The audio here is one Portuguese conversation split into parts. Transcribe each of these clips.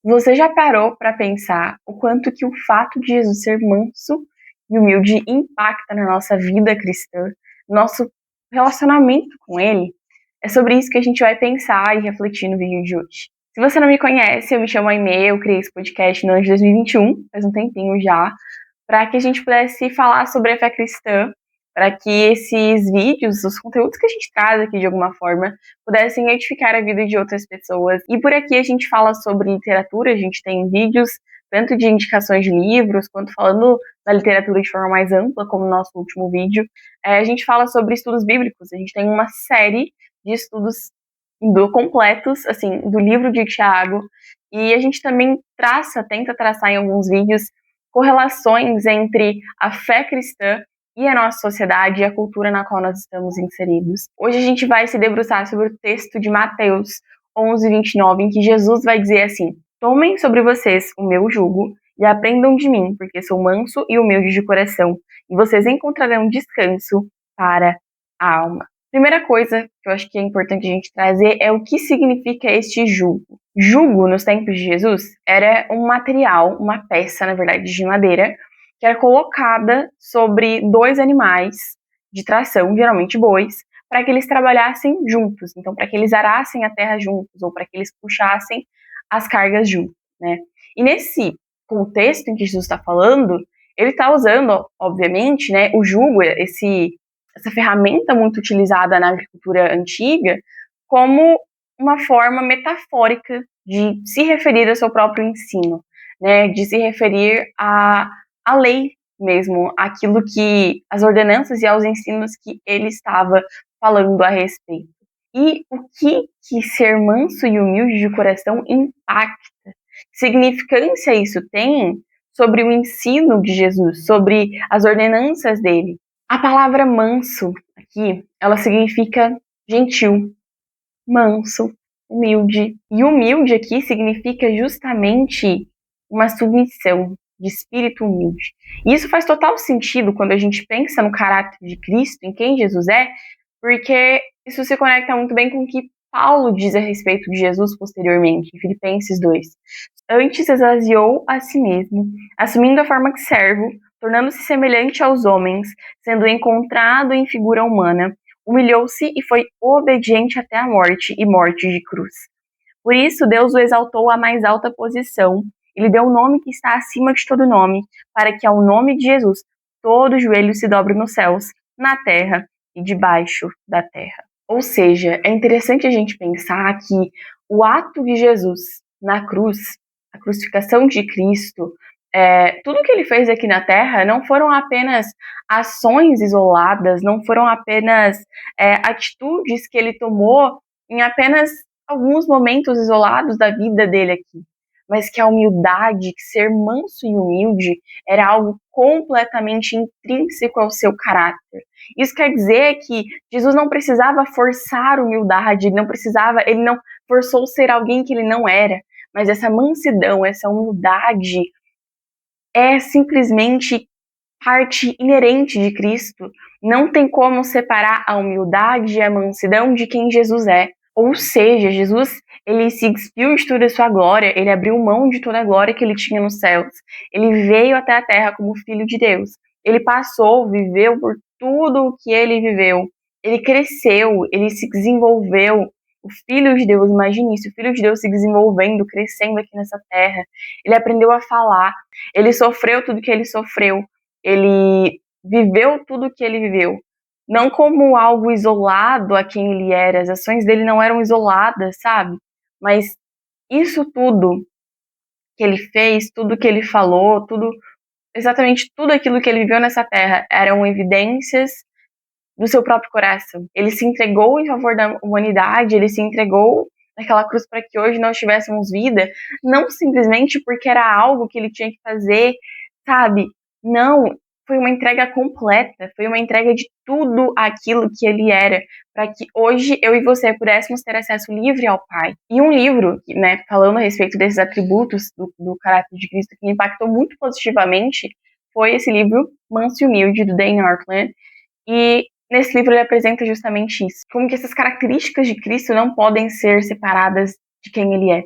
Você já parou para pensar o quanto que o fato de Jesus ser manso e humilde impacta na nossa vida cristã, nosso relacionamento com ele? É sobre isso que a gente vai pensar e refletir no vídeo de hoje. Se você não me conhece, eu me chamo Aimee, eu criei esse podcast no ano de 2021, faz um tempinho já, para que a gente pudesse falar sobre a fé cristã, para que esses vídeos, os conteúdos que a gente traz aqui de alguma forma, pudessem edificar a vida de outras pessoas. E por aqui a gente fala sobre literatura, a gente tem vídeos tanto de indicações de livros, quanto falando da literatura de forma mais ampla, como no nosso último vídeo. A gente fala sobre estudos bíblicos, a gente tem uma série de estudos completos, assim, do livro de Tiago, e a gente também tenta traçar em alguns vídeos correlações entre a fé cristã e a nossa sociedade e a cultura na qual nós estamos inseridos. Hoje a gente vai se debruçar sobre o texto de Mateus 11:29, em que Jesus vai dizer assim: tomem sobre vocês o meu jugo e aprendam de mim, porque sou manso e humilde de coração, e vocês encontrarão descanso para a alma. Primeira coisa que eu acho que é importante a gente trazer é o que significa este jugo. Jugo, nos tempos de Jesus, era um material, uma peça, na verdade, de madeira, que era colocada sobre dois animais de tração, geralmente bois, para que eles trabalhassem juntos, então para que eles arassem a terra juntos, ou para que eles puxassem as cargas juntos, né? E nesse contexto em que Jesus está falando, ele está usando, obviamente, né, o jugo, essa ferramenta muito utilizada na agricultura antiga, como uma forma metafórica de se referir ao seu próprio ensino, né, de se referir à lei mesmo, aquilo que as ordenanças e aos ensinos que ele estava falando a respeito. E o que ser manso e humilde de coração impacta? Que significância isso tem sobre o ensino de Jesus, sobre as ordenanças dele? A palavra manso aqui, ela significa gentil, manso, humilde. E humilde aqui significa justamente uma submissão, de espírito humilde. E isso faz total sentido quando a gente pensa no caráter de Cristo, em quem Jesus é, porque isso se conecta muito bem com o que Paulo diz a respeito de Jesus posteriormente, em Filipenses 2. Antes esvaziou a si mesmo, assumindo a forma de servo, tornando-se semelhante aos homens, sendo encontrado em figura humana, humilhou-se e foi obediente até a morte, e morte de cruz. Por isso, Deus o exaltou à mais alta posição, e lhe deu um nome que está acima de todo nome, para que ao nome de Jesus todo joelho se dobre nos céus, na terra e debaixo da terra. Ou seja, é interessante a gente pensar que o ato de Jesus na cruz, a crucificação de Cristo, tudo que ele fez aqui na terra não foram apenas ações isoladas, não foram apenas atitudes que ele tomou em apenas alguns momentos isolados da vida dele aqui, mas que a humildade, que ser manso e humilde era algo completamente intrínseco ao seu caráter. Isso quer dizer que Jesus não precisava forçar humildade, ele não forçou ser alguém que ele não era, mas essa mansidão, essa humildade é simplesmente parte inerente de Cristo. Não tem como separar a humildade e a mansidão de quem Jesus é. Ou seja, Jesus, ele se despiu de toda a sua glória, ele abriu mão de toda a glória que ele tinha nos céus. Ele veio até a terra como filho de Deus. Ele passou, viveu por tudo o que ele viveu. Ele cresceu, ele se desenvolveu. O Filho de Deus, imagine isso, o Filho de Deus se desenvolvendo, crescendo aqui nessa terra. Ele aprendeu a falar, ele sofreu tudo que ele sofreu, ele viveu tudo que ele viveu. Não como algo isolado a quem ele era, as ações dele não eram isoladas, sabe? Mas isso tudo que ele fez, tudo que ele falou, exatamente tudo aquilo que ele viveu nessa terra eram evidências do seu próprio coração. Ele se entregou em favor da humanidade, ele se entregou naquela cruz para que hoje nós tivéssemos vida, não simplesmente porque era algo que ele tinha que fazer, sabe? Não, foi uma entrega completa, foi uma entrega de tudo aquilo que ele era, para que hoje eu e você pudéssemos ter acesso livre ao Pai. E um livro, né, falando a respeito desses atributos do caráter de Cristo, que me impactou muito positivamente, foi esse livro, Manso e Humilde, do Dane Ortland. E nesse livro ele apresenta justamente isso, como que essas características de Cristo não podem ser separadas de quem ele é,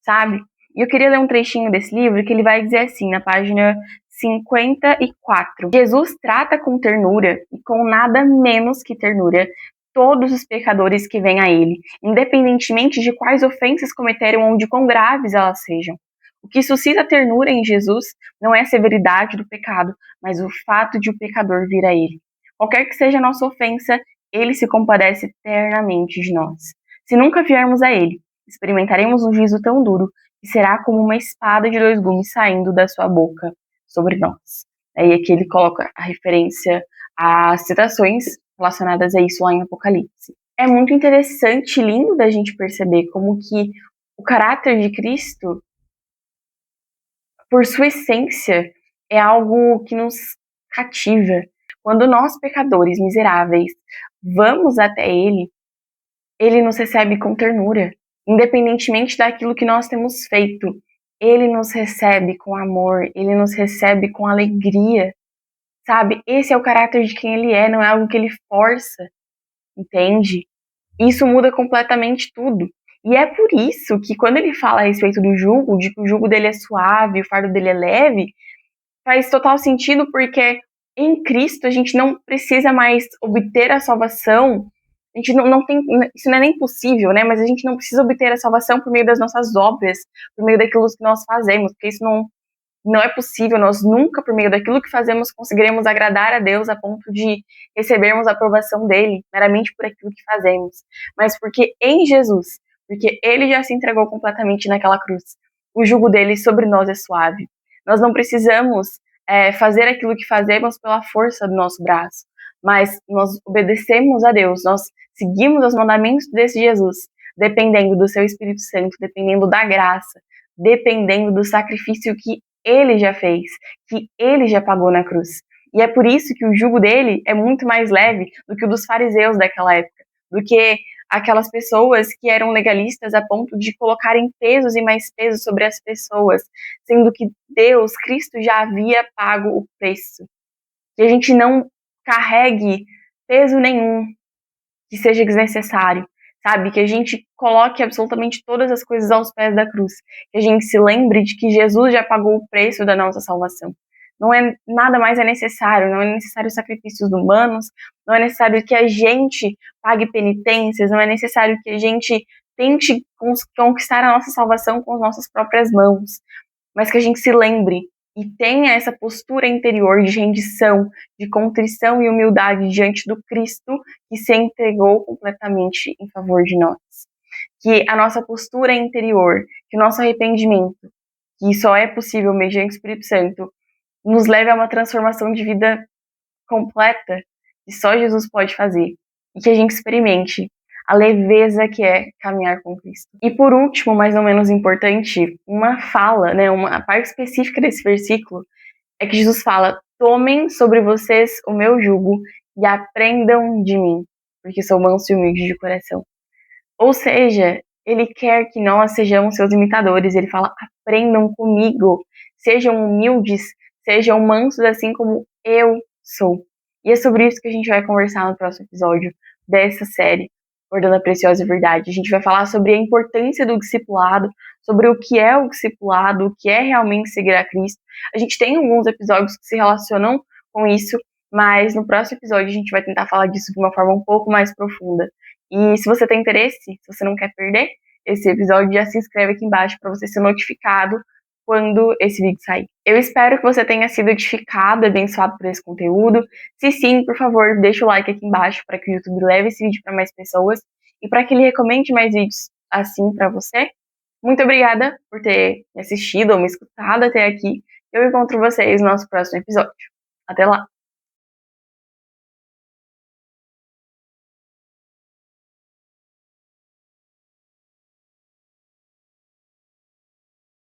sabe? E eu queria ler um trechinho desse livro que ele vai dizer assim, na página 54. Jesus trata com ternura e com nada menos que ternura todos os pecadores que vêm a ele, independentemente de quais ofensas cometeram ou de quão graves elas sejam. O que suscita ternura em Jesus não é a severidade do pecado, mas o fato de o pecador vir a ele. Qualquer que seja a nossa ofensa, ele se compadece eternamente de nós. Se nunca viermos a ele, experimentaremos um juízo tão duro que será como uma espada de 2 gumes saindo da sua boca sobre nós. E aqui ele coloca a referência às citações relacionadas a isso lá em Apocalipse. É muito interessante e lindo da gente perceber como que o caráter de Cristo, por sua essência, é algo que nos cativa. Quando nós, pecadores miseráveis, vamos até Ele, Ele nos recebe com ternura. Independentemente daquilo que nós temos feito, Ele nos recebe com amor, Ele nos recebe com alegria, sabe? Esse é o caráter de quem Ele é, não é algo que Ele força, entende? Isso muda completamente tudo. E é por isso que quando ele fala a respeito do jugo, de que o jugo dele é suave, o fardo dele é leve, faz total sentido porque em Cristo a gente não precisa mais obter a salvação. A gente não tem, isso não é nem possível, né? Mas a gente não precisa obter a salvação por meio das nossas obras, por meio daquilo que nós fazemos, porque isso não é possível. Nós nunca, por meio daquilo que fazemos, conseguiremos agradar a Deus a ponto de recebermos a aprovação dele, meramente por aquilo que fazemos. Mas porque em Jesus, porque ele já se entregou completamente naquela cruz, o jugo dele sobre nós é suave. Nós não precisamos fazer aquilo que fazemos pela força do nosso braço, mas nós obedecemos a Deus, nós seguimos os mandamentos desse Jesus, dependendo do seu Espírito Santo, dependendo da graça, dependendo do sacrifício que ele já fez, que ele já pagou na cruz. E é por isso que o jugo dele é muito mais leve do que o dos fariseus daquela época, do que aquelas pessoas que eram legalistas a ponto de colocarem pesos e mais pesos sobre as pessoas, sendo que Deus, Cristo, já havia pago o preço. Que a gente não carregue peso nenhum que seja desnecessário, sabe? Que a gente coloque absolutamente todas as coisas aos pés da cruz. Que a gente se lembre de que Jesus já pagou o preço da nossa salvação. Não é nada mais é necessário, não é necessário sacrifícios humanos, não é necessário que a gente pague penitências, não é necessário que a gente tente conquistar a nossa salvação com as nossas próprias mãos, mas que a gente se lembre e tenha essa postura interior de rendição, de contrição e humildade diante do Cristo que se entregou completamente em favor de nós. Que a nossa postura interior, que o nosso arrependimento, que só é possível mediante o Espírito Santo, nos leve a uma transformação de vida completa que só Jesus pode fazer. E que a gente experimente a leveza que é caminhar com Cristo. E por último, mas não menos importante, uma fala, né, uma parte específica desse versículo é que Jesus fala: tomem sobre vocês o meu jugo e aprendam de mim, porque sou manso e humilde de coração. Ou seja, ele quer que nós sejamos seus imitadores. Ele fala: aprendam comigo, sejam humildes, sejam mansos assim como eu sou. E é sobre isso que a gente vai conversar no próximo episódio dessa série, Guardando a Preciosa Verdade. A gente vai falar sobre a importância do discipulado, sobre o que é o discipulado, o que é realmente seguir a Cristo. A gente tem alguns episódios que se relacionam com isso, mas no próximo episódio a gente vai tentar falar disso de uma forma um pouco mais profunda. E se você tem interesse, se você não quer perder esse episódio, já se inscreve aqui embaixo para você ser notificado quando esse vídeo sair. Eu espero que você tenha sido edificado, abençoado por esse conteúdo. Se sim, por favor, deixa o like aqui embaixo para que o YouTube leve esse vídeo para mais pessoas e para que ele recomende mais vídeos assim para você. Muito obrigada por ter me assistido ou me escutado até aqui. Eu encontro vocês no nosso próximo episódio. Até lá!